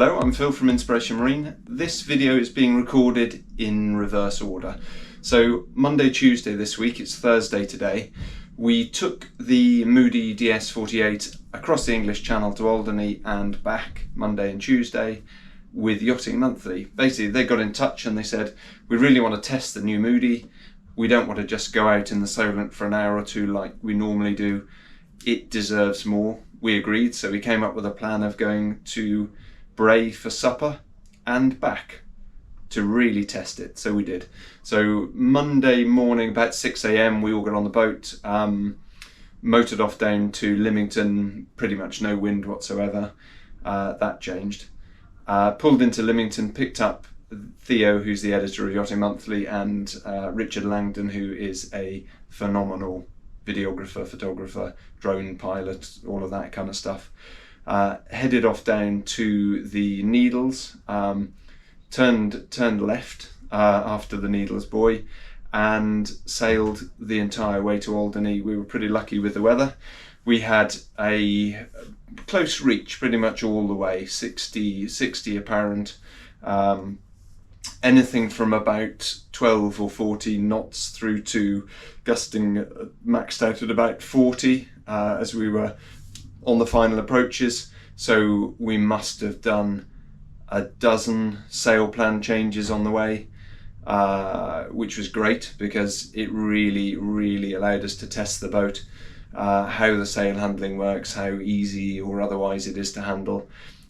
Hello, I'm Phil from Inspiration Marine. This video is being recorded in reverse order. So Monday, Tuesday this week, it's Thursday today, we took the Moody DS48 across the English Channel to Alderney and back Monday and Tuesday with Yachting Monthly. Basically, they got in touch and they said, we really want to test the new Moody. We don't want to just go out in the Solent for an hour or two like we normally do. It deserves more. We agreed, so we came up with a plan of going to Bray for supper and back to really test it. So we did. So Monday morning about 6 AM we all got on the boat, motored off down to Lymington, pretty much no wind whatsoever. That changed. Pulled into Lymington, picked up Theo, who's the editor of Yachting Monthly, and Richard Langdon, who is a phenomenal videographer, photographer, drone pilot, all of that kind of stuff. Headed off down to the Needles, turned left after the Needles buoy and sailed the entire way to Alderney. We were pretty lucky with the weather. We had a close reach pretty much all the way, 60 apparent, anything from about 12 or 14 knots through to gusting maxed out at about 40 as we were on the final approaches. So we must have done a dozen sail plan changes on the way, which was great because it really allowed us to test the boat, how the sail handling works, how easy or otherwise it is to handle.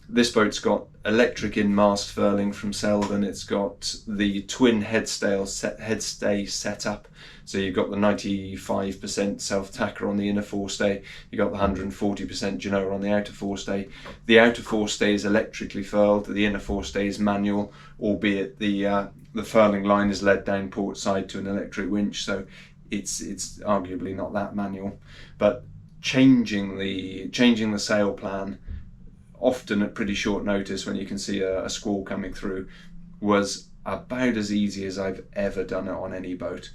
This boat's got electric in-mast furling from Selden. It's got the twin headstay set up. So you've got the 95% self-tacker on the inner forestay. You've got the 140% Genoa on the outer forestay. The outer forestay is electrically furled. The inner forestay is manual, albeit the furling line is led down port side to an electric winch. So it's arguably not that manual. But changing the sail plan, often at pretty short notice when you can see a squall coming through, was about as easy as I've ever done it on any boat.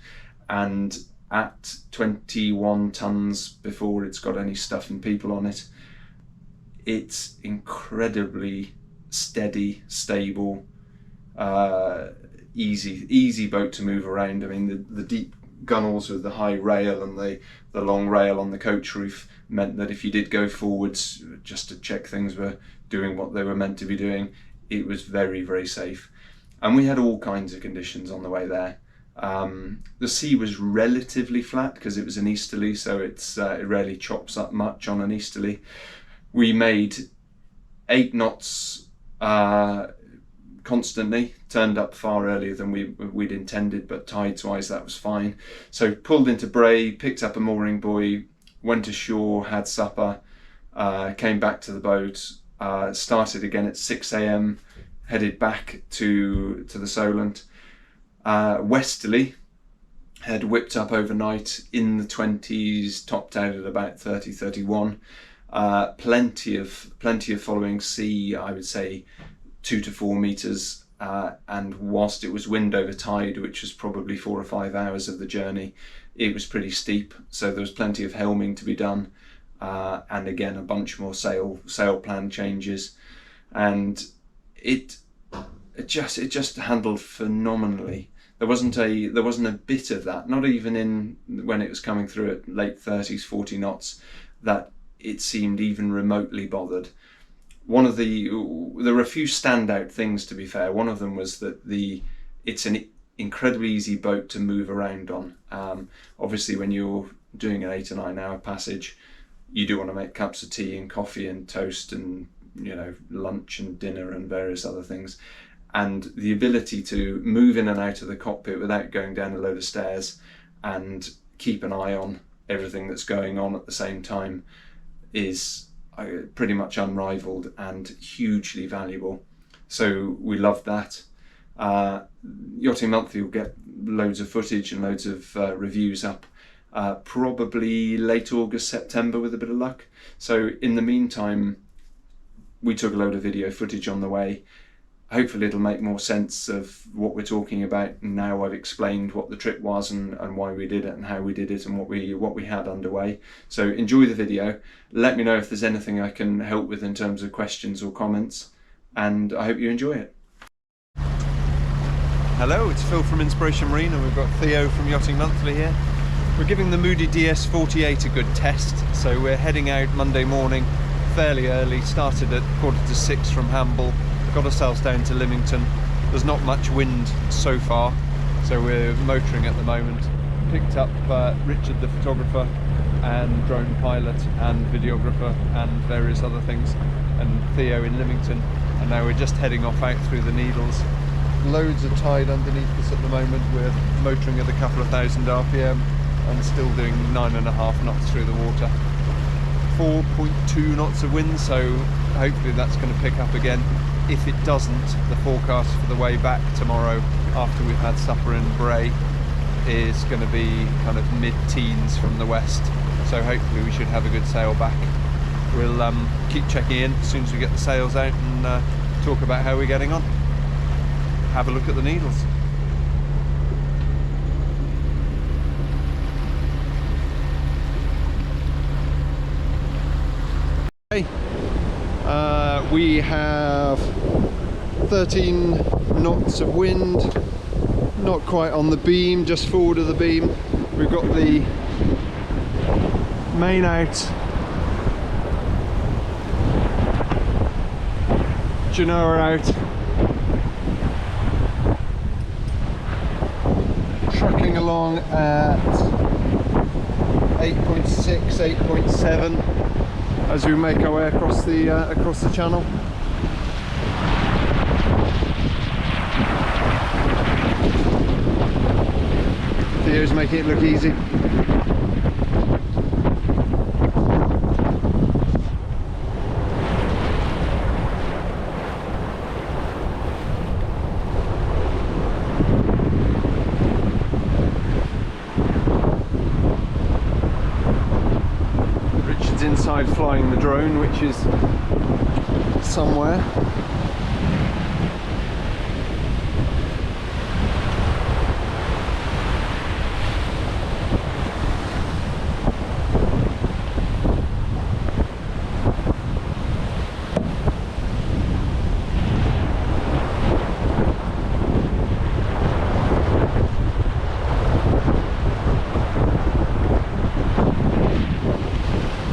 And at 21 tons before it's got any stuff and people on it, it's incredibly steady, stable, easy boat to move around. I mean, the deep gunnels with the high rail and the long rail on the coach roof meant that if you did go forwards just to check things were doing what they were meant to be doing, it was very safe. And we had all kinds of conditions on the way there. The sea was relatively flat because it was an easterly, so it rarely chops up much on an easterly. We made 8 knots constantly, turned up far earlier than we'd intended, but tides-wise that was fine. So pulled into Bray, picked up a mooring buoy, went ashore, had supper, came back to the boat, started again at 6 AM, headed back to the Solent. Westerly, had whipped up overnight in the 20s, topped out at about 30, 31. Plenty of following sea, I would say 2 to 4 meters, and whilst it was wind over tide, which was probably 4 or 5 hours of the journey, it was pretty steep, so there was plenty of helming to be done, and again a bunch more sail plan changes, and it just handled phenomenally. There wasn't a bit of that, not even in when it was coming through at late 30s, 40 knots, that it seemed even remotely bothered. There were a few standout things, to be fair. One of them was that it's an incredibly easy boat to move around on. Obviously when you're doing an 8 or 9 hour passage, you do want to make cups of tea and coffee and toast and, you know, lunch and dinner and various other things. And the ability to move in and out of the cockpit without going down a load of stairs and keep an eye on everything that's going on at the same time is pretty much unrivaled and hugely valuable. So we loved that. Yachting Monthly will get loads of footage and loads of reviews up probably late August, September with a bit of luck. So in the meantime, we took a load of video footage on the way. Hopefully it'll make more sense of what we're talking about now I've explained what the trip was and why we did it and how we did it and what we had underway. So enjoy the video. Let me know if there's anything I can help with in terms of questions or comments, and I hope you enjoy it. Hello, it's Phil from Inspiration Marine, and we've got Theo from Yachting Monthly here. We're giving the Moody DS48 a good test, so we're heading out Monday morning fairly early, started at 5:45 from Hamble, got ourselves down to Lymington. There's not much wind so far, so we're motoring at the moment. Picked up Richard the photographer and drone pilot and videographer and various other things, and Theo in Lymington, and now we're just heading off out through the Needles. Loads of tide underneath us at the moment. We're motoring at a couple of thousand RPM and still doing 9.5 knots through the water. 4.2 knots of wind, so hopefully that's going to pick up again. If it doesn't, the forecast for the way back tomorrow after we've had supper in Bray is going to be kind of mid-teens from the west, so hopefully we should have a good sail back. We'll keep checking in as soon as we get the sails out and talk about how we're getting on. Have a look at the Needles. Okay. We have 13 knots of wind, not quite on the beam, just forward of the beam. We've got the main out, Genoa out, trucking along at 8.6, 8.7 as we make our way across the channel. Theo's making it look easy. Inside flying the drone, which is somewhere.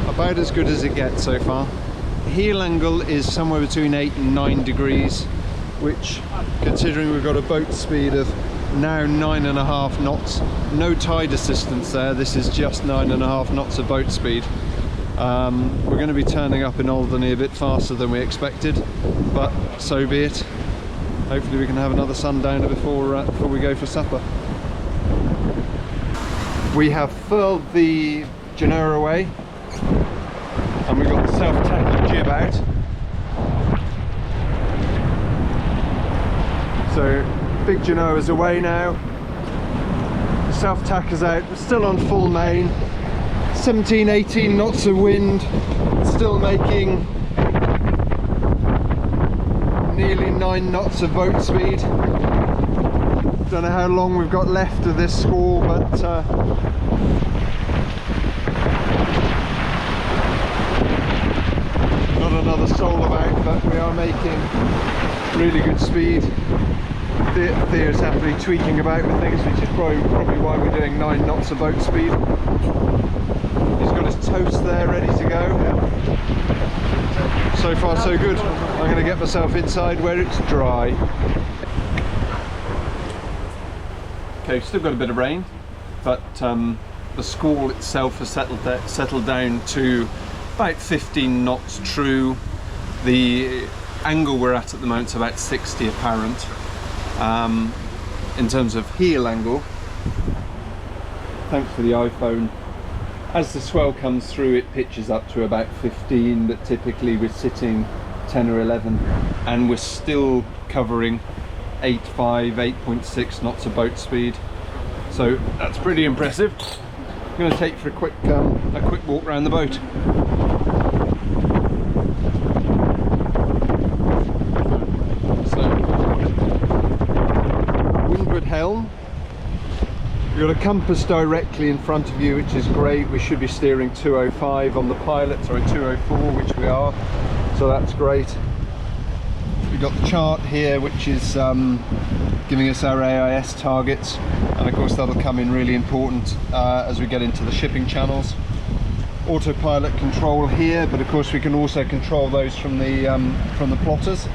About as good as it gets so far. Heel angle is somewhere between 8 and 9 degrees, which, considering we've got a boat speed of now 9.5 knots, no tide assistance there, this is just 9.5 knots of boat speed. We're going to be turning up in Alderney a bit faster than we expected, but so be it. Hopefully we can have another sundowner before we go for supper. We have furled the Genoa away, and we've got the self-tackle jib out. So big Genoa's away now, self-tack is out, we're still on full main, 17-18 knots of wind, still making nearly 9 knots of boat speed. Don't know how long we've got left of this squall, but not another soul about, but we are making really good speed. Theo's happily tweaking about with things, which is probably why we're doing 9 knots of boat speed. He's got his toast there ready to go. So far so good. I'm going to get myself inside where it's dry. Okay, still got a bit of rain, but the squall itself has settled down to about 15 knots true. The angle we're at the moment is about 60 apparent. In terms of heel angle, thanks to the iPhone, as the swell comes through it pitches up to about 15, but typically we're sitting 10 or 11, and we're still covering 8.5, 8.6 knots of boat speed, so that's pretty impressive. I'm going to take for a quick walk around the boat. Helm. You've got a compass directly in front of you, which is great. We should be steering 205 on the pilot, sorry 204, which we are, so that's great. We've got the chart here, which is giving us our AIS targets, and of course that'll come in really important as we get into the shipping channels. Autopilot control here, but of course we can also control those from the plotters.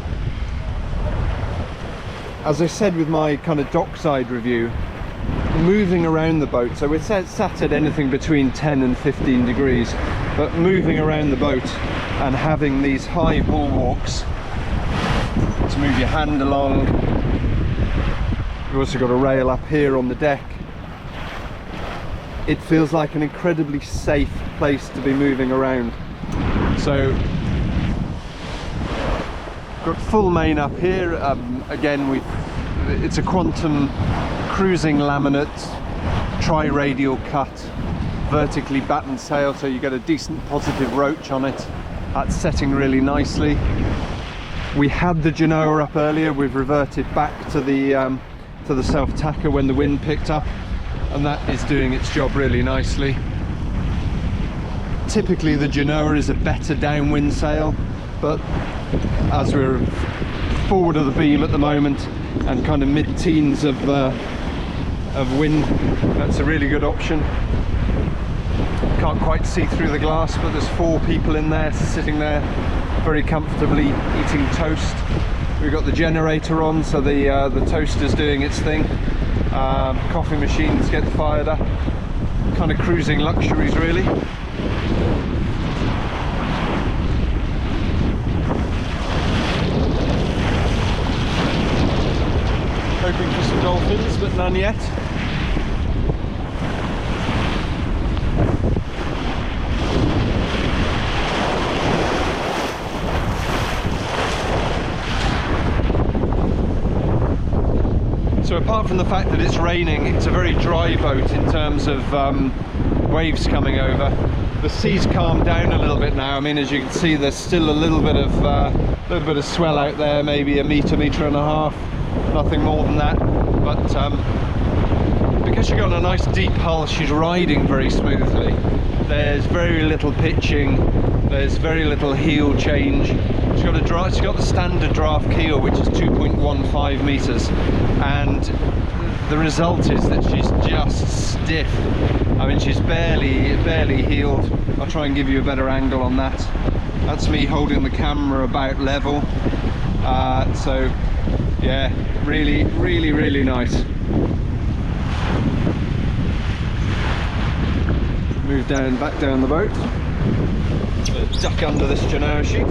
As I said with my kind of dockside review, moving around the boat, so we're sat at anything between 10 and 15 degrees, but moving around the boat and having these high bulwarks to move your hand along. We've also got a rail up here on the deck. It feels like an incredibly safe place to be moving around. So got full main up here. Again, it's a quantum cruising laminate, tri-radial cut, vertically battened sail, so you get a decent positive roach on it. That's setting really nicely. We had the Genoa up earlier. We've reverted back to the self-tacker when the wind picked up, and that is doing its job really nicely. Typically the Genoa is a better downwind sail, but as we're forward of the beam at the moment and kind of mid-teens of wind, that's a really good option. Can't quite see through the glass, but there's 4 people in there sitting there very comfortably eating toast. We've got the generator on, so the toaster's doing its thing. Coffee machines get fired up. Kind of cruising luxuries really. Hoping for some dolphins, but none yet. So apart from the fact that it's raining, it's a very dry boat in terms of waves coming over. The sea's calmed down a little bit now. I mean, as you can see, there's still a little bit of swell out there, maybe a metre and a half, nothing more than that. But because she's got a nice deep hull, she's riding very smoothly. There's very little pitching, there's very little heel change. She's got the standard draft keel, which is 2.15 metres, and the result is that she's just stiff. I mean, she's barely heeled. I'll try and give you a better angle on that. That's me holding the camera about level. So yeah, really nice. Move back down the boat. Duck under this Genoa sheet.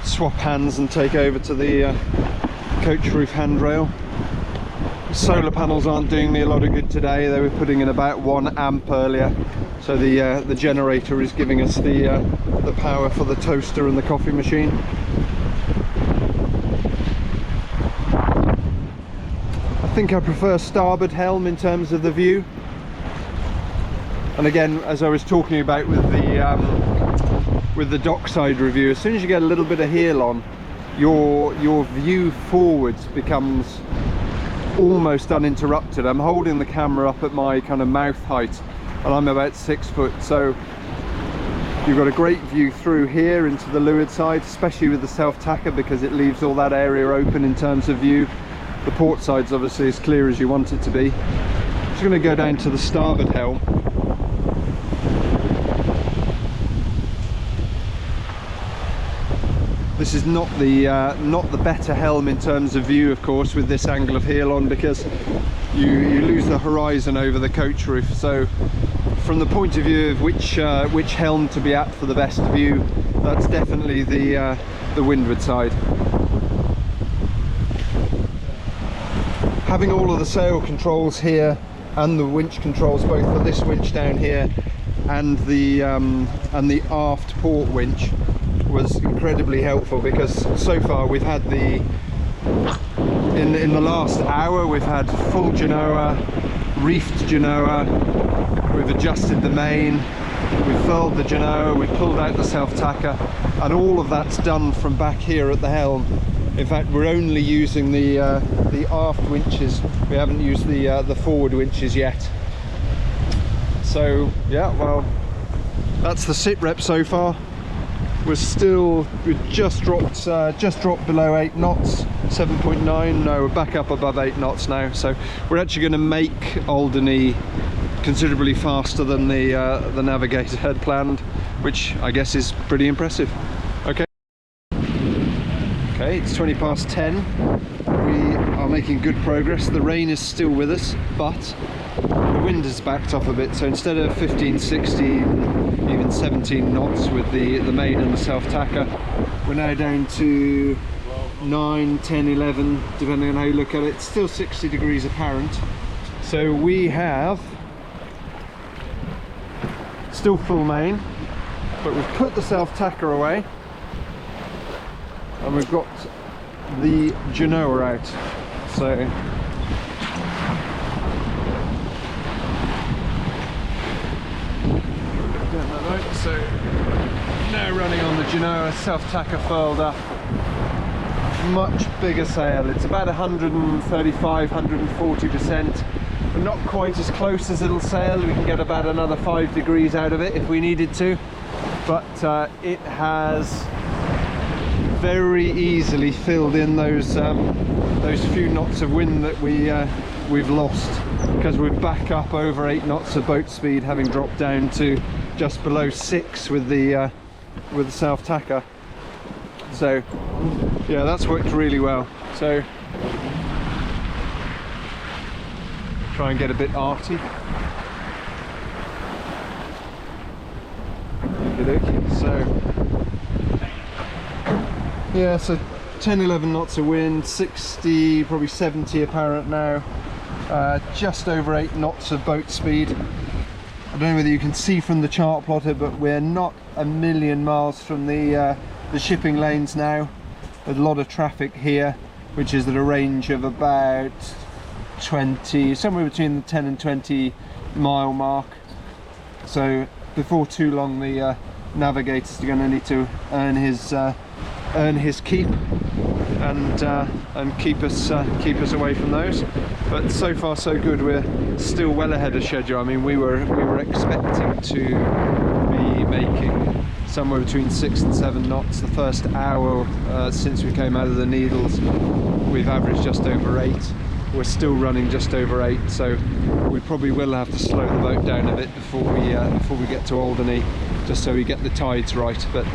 Swap hands and take over to the coach roof handrail. Solar panels aren't doing me a lot of good today. They were putting in about 1 amp earlier, so the generator is giving us the power for the toaster and the coffee machine. I think I prefer starboard helm in terms of the view. And again, as I was talking about with the dockside review, as soon as you get a little bit of heel on, your view forwards becomes almost uninterrupted. I'm holding the camera up at my kind of mouth height, and I'm about 6 foot, so you've got a great view through here into the leeward side, especially with the self-tacker, because it leaves all that area open in terms of view. The port side's obviously as clear as you want it to be. Just going to go down to the starboard helm. This is not the better helm in terms of view, of course, with this angle of heel on, because you lose the horizon over the coach roof. So from the point of view of which helm to be at for the best view, that's definitely the windward side. Having all of the sail controls here and the winch controls, both for this winch down here and the aft port winch, was incredibly helpful, because so far we've had in the last hour we've had full Genoa, reefed Genoa, we've adjusted the main, we've furled the Genoa, we've pulled out the self-tacker, and all of that's done from back here at the helm. In fact, we're only using the aft winches. We haven't used the forward winches yet. So yeah, well, That's the sit rep so far. We've just dropped below 8 knots, 7.9. No, we're back up above 8 knots now. So we're actually going to make Alderney considerably faster than the Navigator had planned, which I guess is pretty impressive. Okay, it's 20 past 10. We are making good progress. The rain is still with us, but the wind has backed off a bit. So instead of 15, 16, even 17 knots with the main and the self-tacker, we're now down to 9, 10, 11, depending on how you look at it. It's still 60 degrees apparent. So we have still full main, but we've put the self-tacker away. And we've got the Genoa out, so now running on the Genoa, self-tacker furled up, much bigger sail. It's about 135, 140%, but not quite as close as it'll sail. We can get about another 5 degrees out of it if we needed to, but it has very easily filled in those few knots of wind that we've lost, because we're back up over 8 knots of boat speed, having dropped down to just below 6 with the self-tacker. So yeah, that's worked really well. So try and get a bit arty. So yeah, so 10, 11 knots of wind, 60, probably 70 apparent now, just over 8 knots of boat speed. I don't know whether you can see from the chart plotter, but we're not a million miles from the shipping lanes now. There's a lot of traffic here, which is at a range of about 20, somewhere between the 10 and 20 mile mark. So before too long, the Navigator's going to need to earn his keep and keep us away from those. But so far so good. We're still well ahead of schedule. I mean, we were expecting to be making somewhere between 6 and 7 knots. The first hour since we came out of the Needles, we've averaged just over 8. We're still running just over 8, so we probably will have to slow the boat down a bit before we get to Alderney, just so we get the tides right. But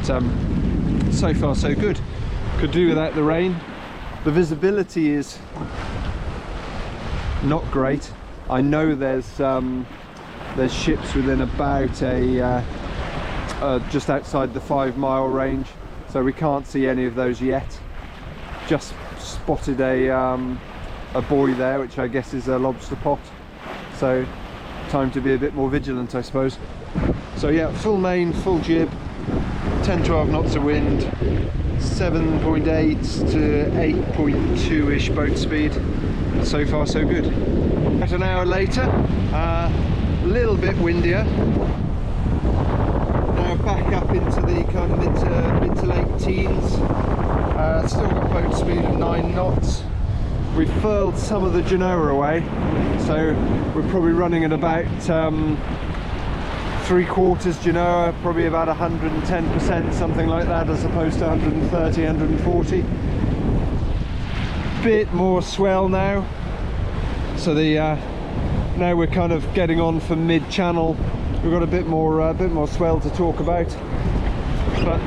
so far so good. Could do without the rain. The visibility is not great. I know there's ships within about just outside the 5 mile range, so we can't see any of those yet. Just spotted a buoy there, which I guess is a lobster pot, so time to be a bit more vigilant, I suppose. So yeah, full main, full jib, 10-12 knots of wind, 7.8 to 8.2-ish boat speed. So far so good. About an hour later, a little bit windier. Now back up into the kind of mid to late teens. Still got boat speed of 9 knots. We've furled some of the Genoa away, so we're probably running at about 3/4 Genoa, probably about 110%, something like that, as opposed to 130, 140. Bit more swell now, so now we're kind of getting on for mid-channel. We've got a bit more swell to talk about, but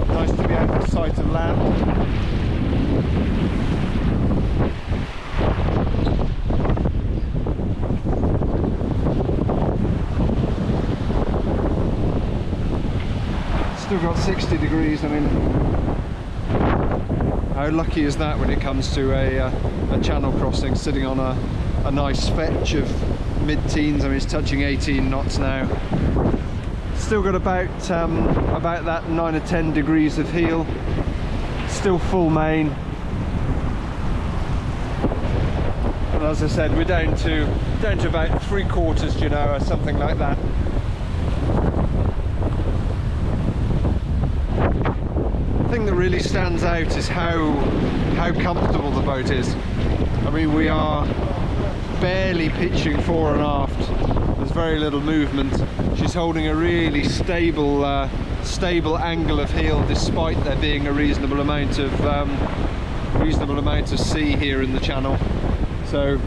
nice to be out of sight of land. Still got 60 degrees. I mean, how lucky is that when it comes to a channel crossing, sitting on a nice fetch of mid-teens. I mean, it's touching 18 knots now. Still got about that 9 or 10 degrees of heel. Still full main. And as I said, we're down to about 3/4 Genoa, something like that. The thing that really stands out is how comfortable the boat is. I mean, we are barely pitching fore and aft. There's very little movement. She's holding a really stable angle of heel, despite there being a reasonable amount of sea here in the channel. So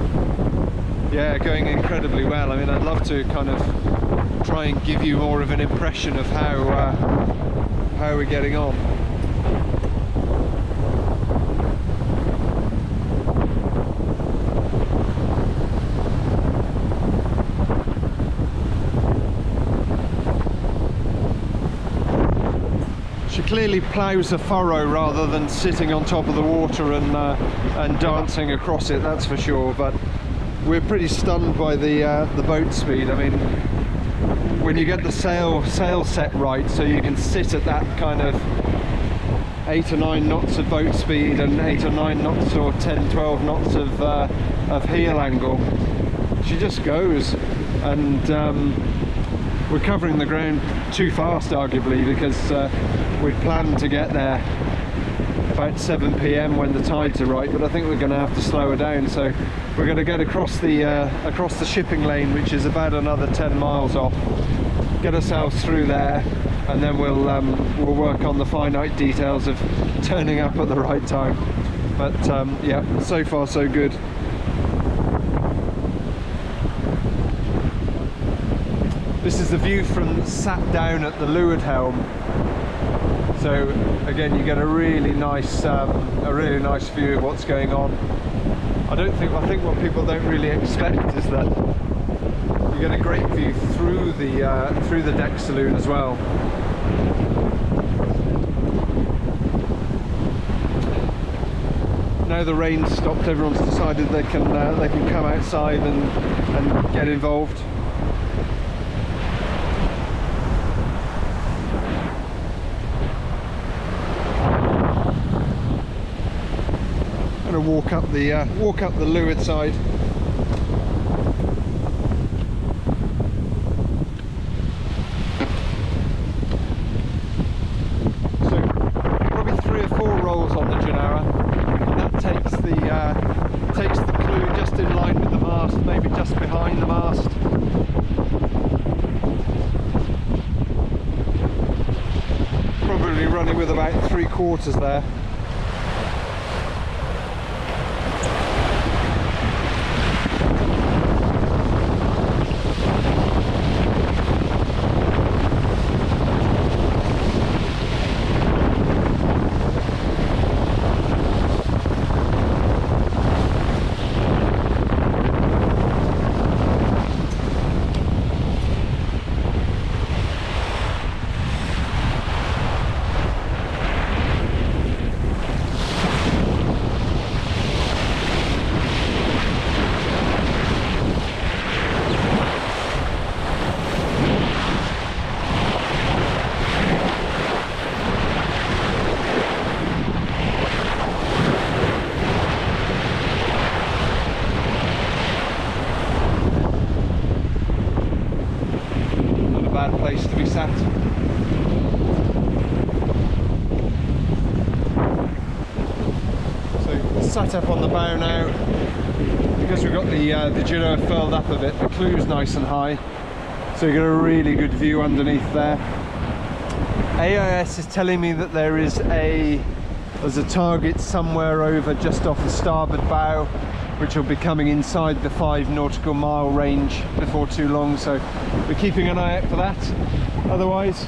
yeah, going incredibly well. I mean, I'd love to kind of try and give you more of an impression of how we're getting on. She clearly ploughs a furrow rather than sitting on top of the water and dancing across it, that's for sure. But we're pretty stunned by the boat speed. I mean, when you get the sail set right, so you can sit at that kind of 8 or 9 knots of boat speed and 8 or 9 knots or 10, 12 knots of heel angle, she just goes. And we're covering the ground too fast, arguably, because we'd planned to get there about 7 p.m. when the tides are right, but I think we're going to have to slow her down. So we're going to get across the shipping lane, which is about another 10 miles off, get ourselves through there, and then we'll work on the finite details of turning up at the right time. But yeah, so far so good. This is the view from sat down at the leeward helm. So again, you get a really nice view of what's going on. I think what people don't really expect is that you get a great view through the deck saloon as well. Now the rain's stopped, everyone's decided they can come outside and get involved. I'm going to walk up the leeward side. So probably 3 or 4 rolls on the Genera, and that takes the clew just in line with the mast, maybe just behind the mast. Probably running with about 3/4 there. Place to be sat. So sat up on the bow now, because we've got the Genoa furled up a bit, the clew's nice and high, so you get a really good view underneath there. AIS is telling me that there's a target somewhere over just off the starboard bow, which will be coming inside the 5 nautical mile range before too long, so we're keeping an eye out for that. Otherwise,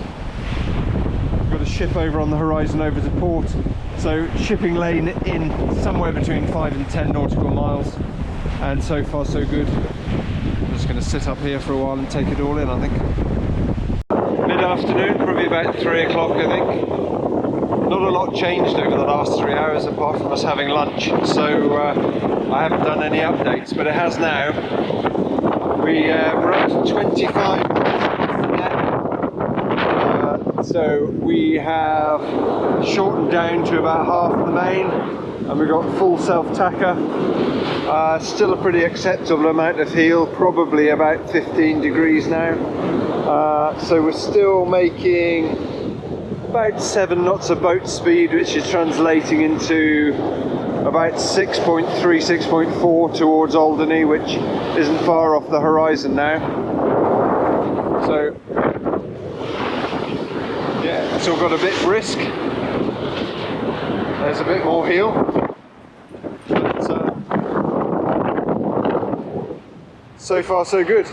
we've got a ship over on the horizon over to port, so shipping lane in somewhere between 5 and 10 nautical miles, and so far so good. I'm just going to sit up here for a while and take it all in, I think. Mid-afternoon, probably about 3 o'clock, I think. Not a lot changed over the last 3 hours apart from us having lunch, so I haven't done any updates, but it has now. We're up to 25 now. So we have shortened down to about half the main, and we've got full self-tacker. Still a pretty acceptable amount of heel, probably about 15 degrees now. So we're still making about 7 knots of boat speed, which is translating into about 6.3, 6.4 towards Alderney, which isn't far off the horizon now. So yeah, it's all got a bit brisk. There's a bit more heel, but so far so good.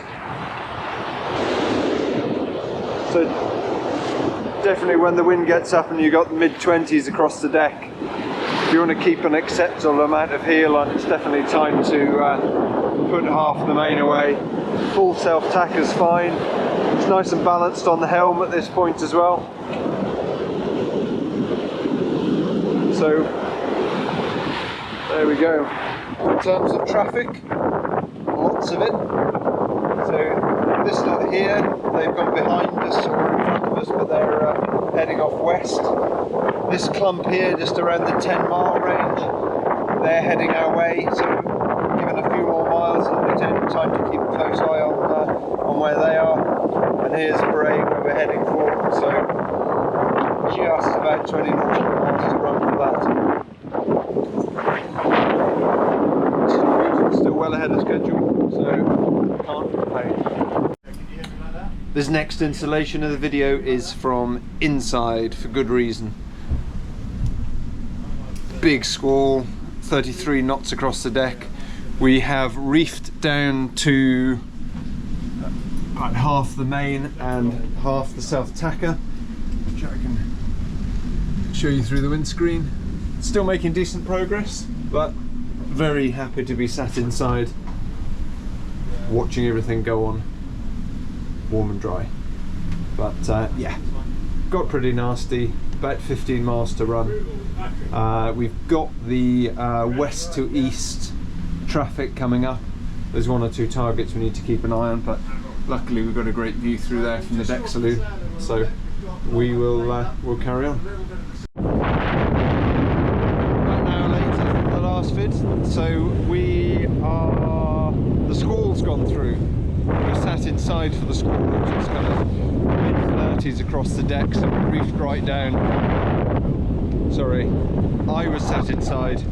So definitely when the wind gets up and you've got the mid-20s across the deck, if you want to keep an acceptable amount of heel on, it's definitely time to put half the main away. Full self-tack is fine. It's nice and balanced on the helm at this point as well. So there we go. In terms of traffic, lots of it. So this lot here, they've gone behind us or in front of us, but they're heading off west. This clump here, just around the 10-mile range, they're heading our way. So given a few more miles, and it's time to keep a close eye on where they are. And here's Bray, where we're heading for. So just about 20 nautical miles to run for that. Still well ahead of schedule, so can't complain. This next installation of the video is from inside, for good reason. Big squall, 33 knots across the deck. We have reefed down to about half the main and half the self-tacker, which I can show you through the windscreen. Still making decent progress, but very happy to be sat inside watching everything go on warm and dry. But yeah, got pretty nasty, about 15 miles to run. We've got the west to east traffic coming up. There's one or two targets we need to keep an eye on, but luckily we've got a great view through there from the deck saloon, so we will we'll carry on. About an hour later from the last vid, so the squall's gone through. We sat inside for the squall, which is kind of mid-30s across the deck, so we reefed right down. Sorry, I was sat inside.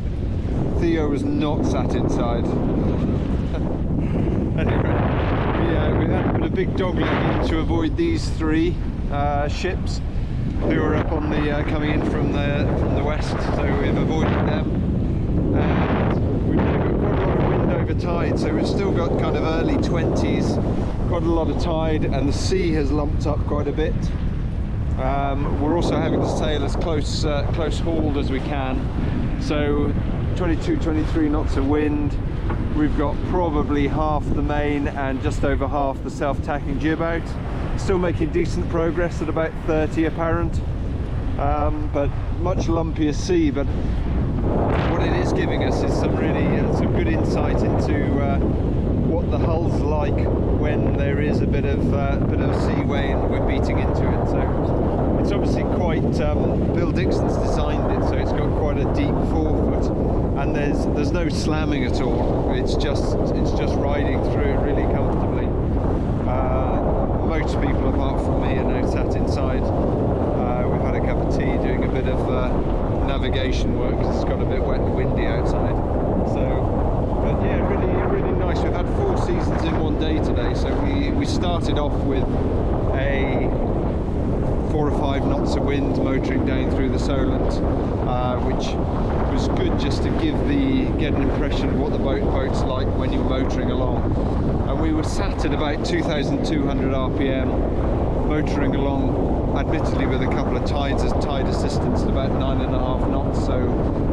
Theo was not sat inside. Anyway, we had to put a big dog leg in to avoid these three ships who were up on the coming in from the west, so we've avoided them. And we've got quite a lot of wind over tide, so we've still got kind of early 20s, quite a lot of tide, and the sea has lumped up quite a bit. We're also having to sail as close hauled as we can, so 22, 23 knots of wind. We've got probably half the main and just over half the self-tacking jib out. Still making decent progress at about 30 apparent, but much lumpier sea. But what it is giving us is some good insight into what the hull's like when there is a bit of seaway and we're beating into it. So it's obviously quite Bill Dixon's designed it, so it's got quite a deep forefoot, and there's no slamming at all. It's just riding through it really comfortably. Most people apart from me are now sat inside. We've had a cup of tea, doing a bit of navigation work because it's got a bit wet and windy outside. So, but yeah, really nice. We've had 4 seasons in one day today. So we started off with a 4 or 5 knots of wind motoring down through the Solent, which was good just to get an impression of what the boat's like when you're motoring along. And we were sat at about 2,200 RPM, motoring along, admittedly with a couple of tides as tide assistance at about 9.5 knots. So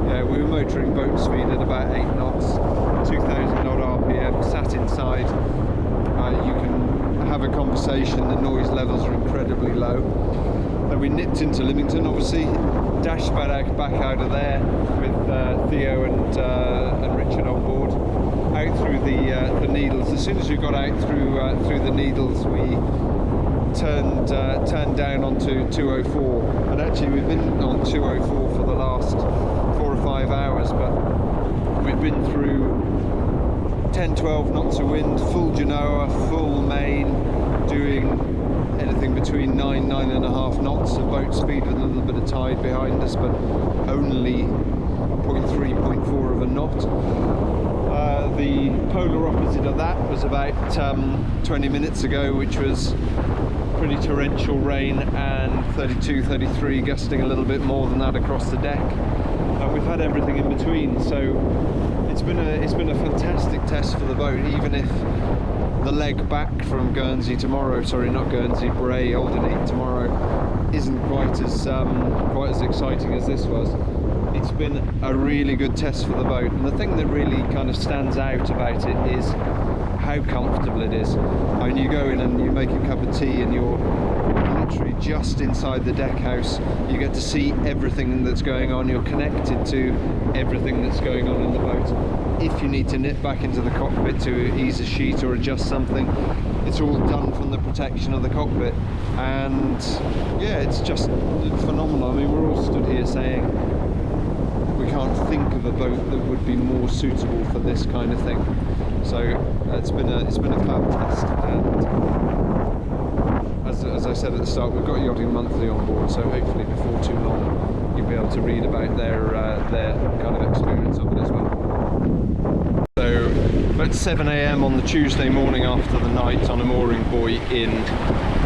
yeah, we were motoring boat speed at about 8 knots, 2,000 odd RPM, sat inside. You can have a conversation, the noise levels are incredibly low. And we nipped into Lymington, obviously, dashed back out of there with Theo and Richard on board, out through the Needles. As soon as we got out through the Needles, we turned down onto 204, and actually we've been on 204 for the last 4 or 5 hours, but we've been through 10-12 knots of wind, full Genoa, full main, doing anything between 9.5 knots of boat speed with a little bit of tide behind us, but only 0.3, 0.4 of a knot. The polar opposite of that was about 20 minutes ago, which was pretty torrential rain and 32, 33, gusting a little bit more than that across the deck. And we've had everything in between, so it's been a fantastic test for the boat, even if the leg back from Guernsey tomorrow, sorry, not Guernsey, Bray, Alderney tomorrow, isn't quite as exciting as this was. It's been a really good test for the boat, and the thing that really kind of stands out about it is how comfortable it is. I mean, you go in and you make a cup of tea and you're literally just inside the deck house. You get to see everything that's going on. You're connected to everything that's going on in the boat. If you need to nip back into the cockpit to ease a sheet or adjust something, it's all done from the protection of the cockpit. And yeah, it's just phenomenal. I mean, we're all stood here saying we can't think of a boat that would be more suitable for this kind of thing. So it's been a fab test, and as I said at the start, we've got Yachting Monthly on board, so hopefully before too long you'll be able to read about their kind of experience of it as well. So about 7 AM on the Tuesday morning after the night on a mooring buoy in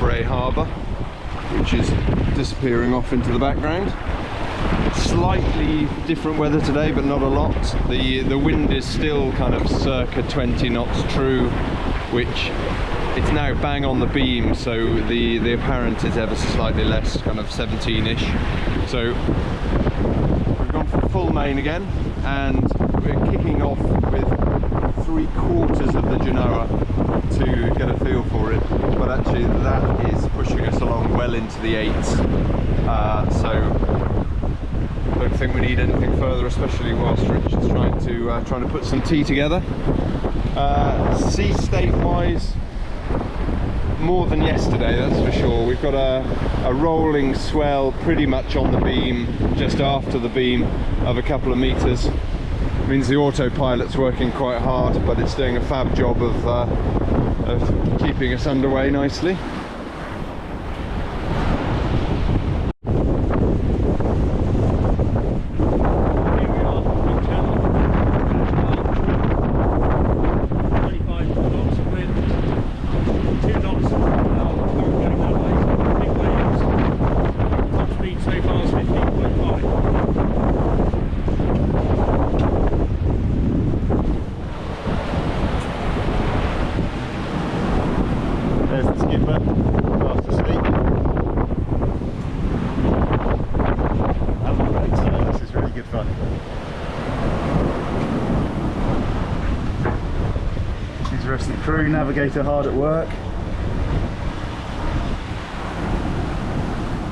Bray Harbour, which is disappearing off into the background. Slightly different weather today, but not a lot. The wind is still kind of circa 20 knots true, which it's now bang on the beam, so the apparent is ever so slightly less, kind of 17-ish. So we've gone for full main again, and we're kicking off with 3/4 of the Genoa to get a feel for it, but actually that is pushing us along well into the 8s. So I don't think we need anything further, especially whilst Richard's trying to put some tea together. Sea state wise, more than yesterday, that's for sure. We've got a rolling swell pretty much on the beam, just after the beam, of a couple of meters. It means the autopilot's working quite hard, but it's doing a fab job of keeping us underway nicely. Rest of the crew, navigator hard at work.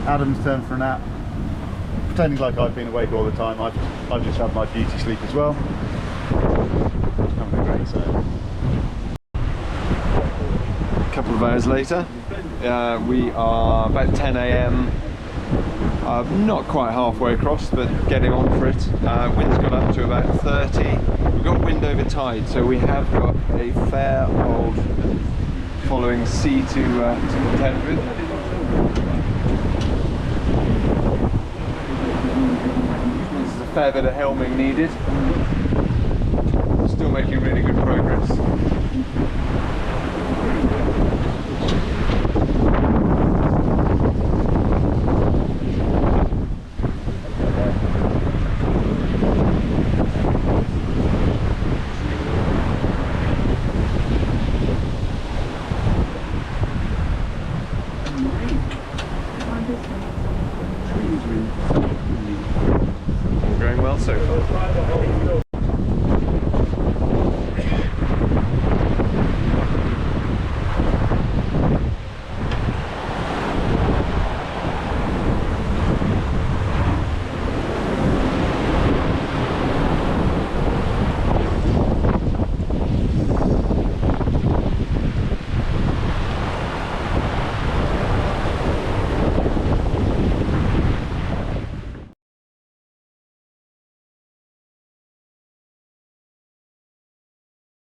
Adam's turned for a nap, pretending like I've been awake all the time. I've just had my beauty sleep as well. Having a great sail. A couple of hours later, we are about 10 AM. Not quite halfway across, but getting on for it. Wind's got up to about 30. We've got wind over tide, so we have got a fair old following sea to contend with. There's a fair bit of helming needed. Still making really good progress. All going well so far.